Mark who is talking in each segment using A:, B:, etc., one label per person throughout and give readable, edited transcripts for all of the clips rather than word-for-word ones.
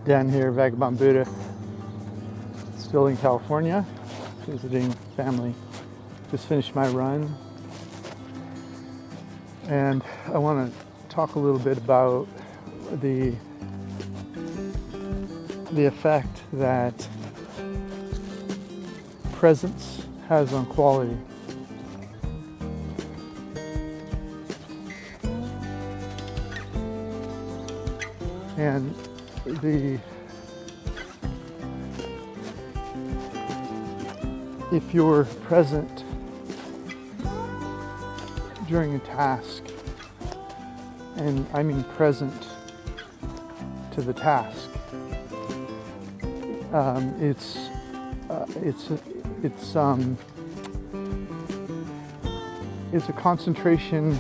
A: down here, Vagabond Buddha, still in California, visiting family. Just finished my run, and I want to talk a little bit about the effect that presence has on quality. And if you're present during a task, and I mean present to the task, it's a concentration.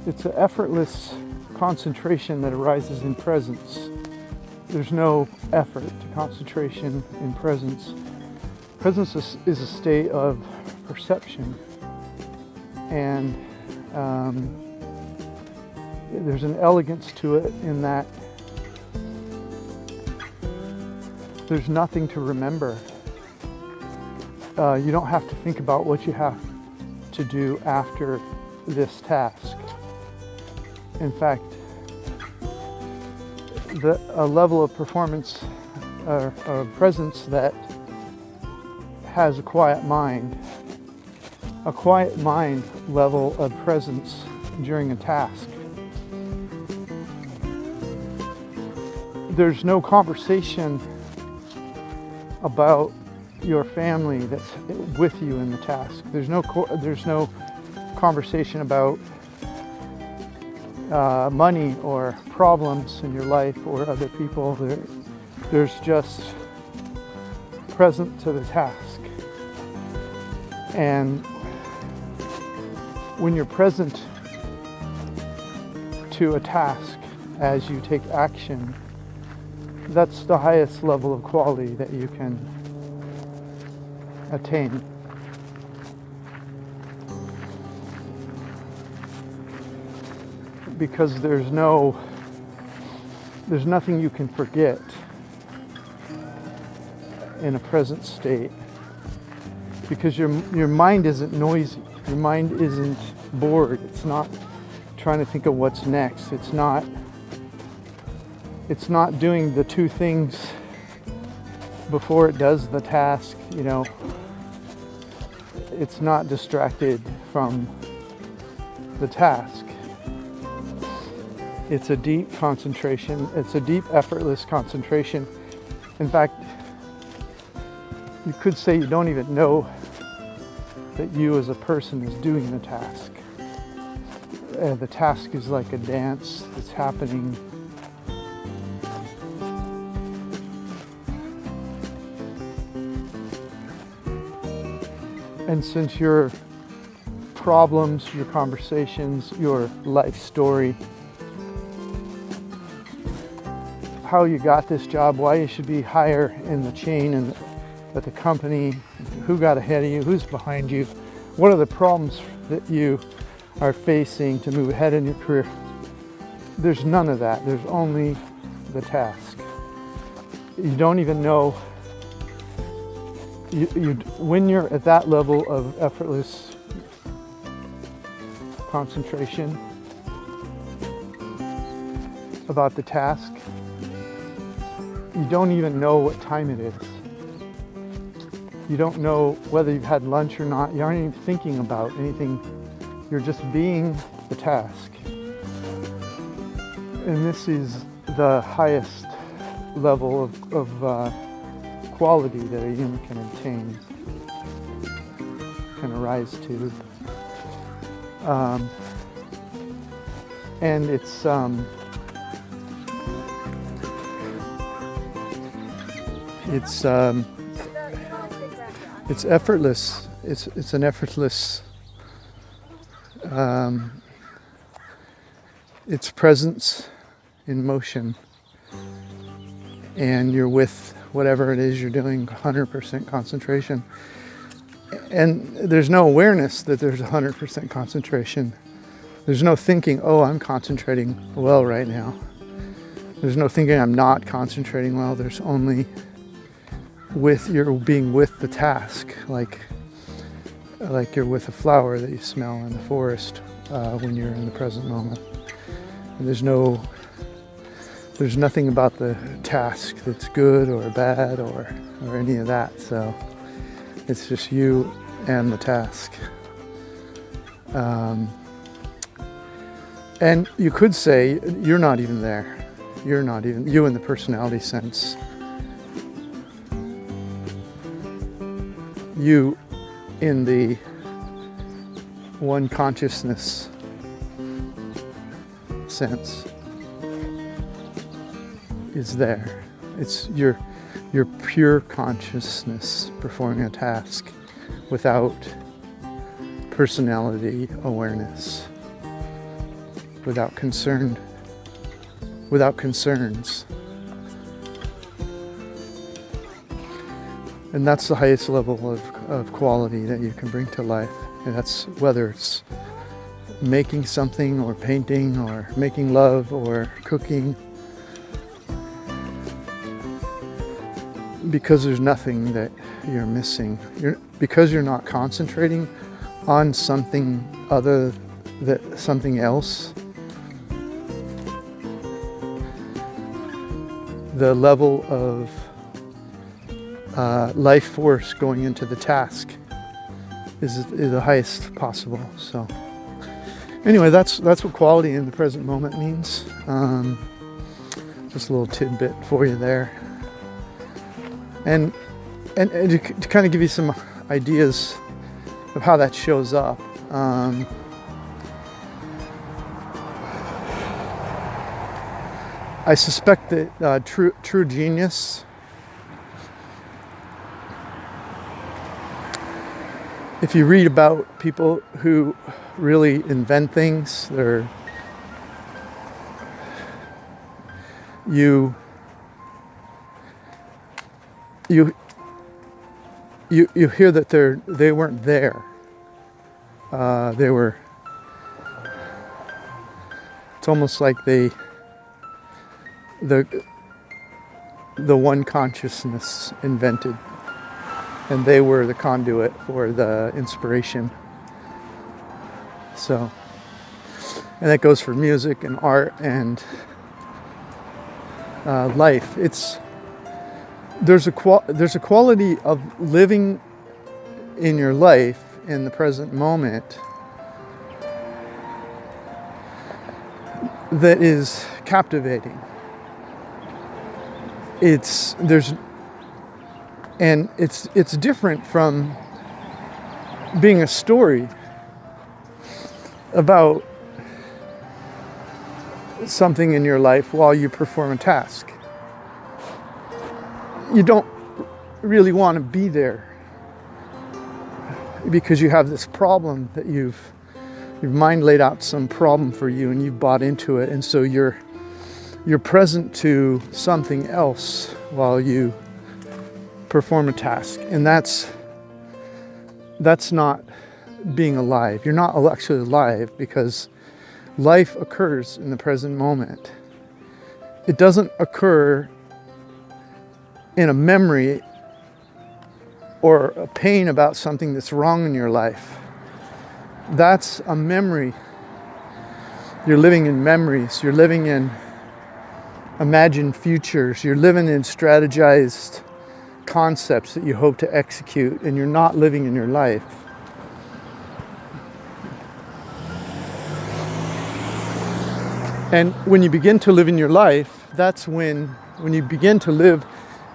A: It's an effortless concentration that arises in presence. There's no effort to concentration in presence. Presence is a state of perception, and there's an elegance to it in that there's nothing to remember. You don't have to think about what you have to do after this task. In fact, a level of performance or presence that has a quiet mind level of presence during a task. There's no conversation about your family that's with you in the task. There's no conversation about money or problems in your life or other people. There's just present to the task. And when you're present to a task as you take action, that's the highest level of quality that you can attain. Because there's nothing you can forget in a present state. Because your mind isn't noisy. Your mind isn't bored. It's not trying to think of what's next. It's not doing the two things before it does the task, It's not distracted from the task. It's a deep concentration. It's a deep, effortless concentration. In fact, you could say you don't even know that you as a person is doing the task. The task is like a dance that's happening. And since your problems, your conversations, your life story, how you got this job, why you should be higher in the chain and at the company, who got ahead of you, who's behind you, what are the problems that you are facing to move ahead in your career. There's none of that. There's only the task. You don't even know. When you're at that level of effortless concentration about the task, you don't even know what time it is. You don't know whether you've had lunch or not. You aren't even thinking about anything. You're just being the task. And this is the highest level of quality that a human can attain, can arise to. And it's effortless. It's an effortless. It's presence in motion, and you're with whatever it is you're doing, 100% concentration. And there's no awareness that there's 100% concentration. There's no thinking, oh, I'm concentrating well right now. There's no thinking I'm not concentrating well. There's only you're being with the task, like you're with a flower that you smell in the forest when you're in the present moment. And there's nothing about the task that's good or bad or any of that. So it's just you and the task. And you could say you're not even there. You're not even, you in the personality sense. You in the one consciousness sense is there. It's your pure consciousness performing a task without personality awareness, without concerns. And that's the highest level of quality that you can bring to life. And that's whether it's making something or painting or making love or cooking. Because there's nothing that you're missing. Because you're not concentrating on something something else. The level of life force going into the task is the highest possible. So anyway, that's what quality in the present moment means. Just a little tidbit for you there, and to kind of give you some ideas of how that shows up. I suspect that true genius, if you read about people who really invent things, you hear that they weren't there. It's almost like the one consciousness invented, and they were the conduit for the inspiration. So, and that goes for music and art and life. There's a quality of living in your life in the present moment that is captivating. It's different from being a story about something in your life while you perform a task. You don't really want to be there because you have this problem that your mind laid out some problem for you and you've bought into it, and so you're present to something else while you perform a task, and that's not being alive. You're not actually alive, because life occurs in the present moment. It doesn't occur in a memory or a pain about something that's wrong in your life. That's a memory. You're living in memories. You're living in imagined futures. You're living in strategized concepts that you hope to execute, and you're not living in your life. And when you begin to live in your life, that's when you begin to live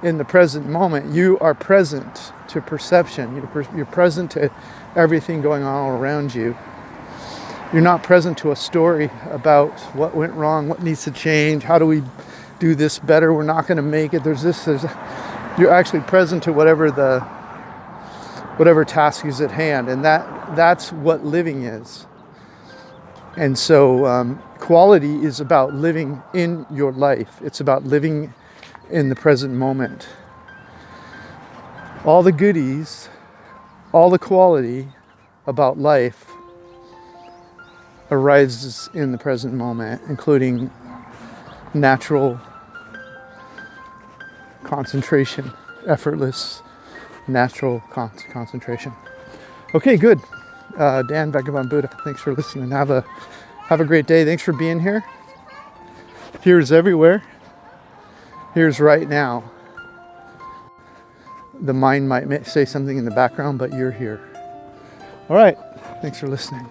A: in the present moment, you are present to perception. You're present to everything going on all around you. You're not present to a story about what went wrong, what needs to change, how do we do this better, we're not going to make it, you're actually present to whatever task is at hand, and that's what living is. And so quality is about living in your life. It's about living in the present moment. All the goodies, all the quality about life arises in the present moment, including natural concentration, effortless, natural concentration. Okay, good. Dan, Vagabond Buddha, thanks for listening. Have a great day. Thanks for being here. Here's everywhere. Here's right now. The mind might say something in the background, but you're here. All right. Thanks for listening.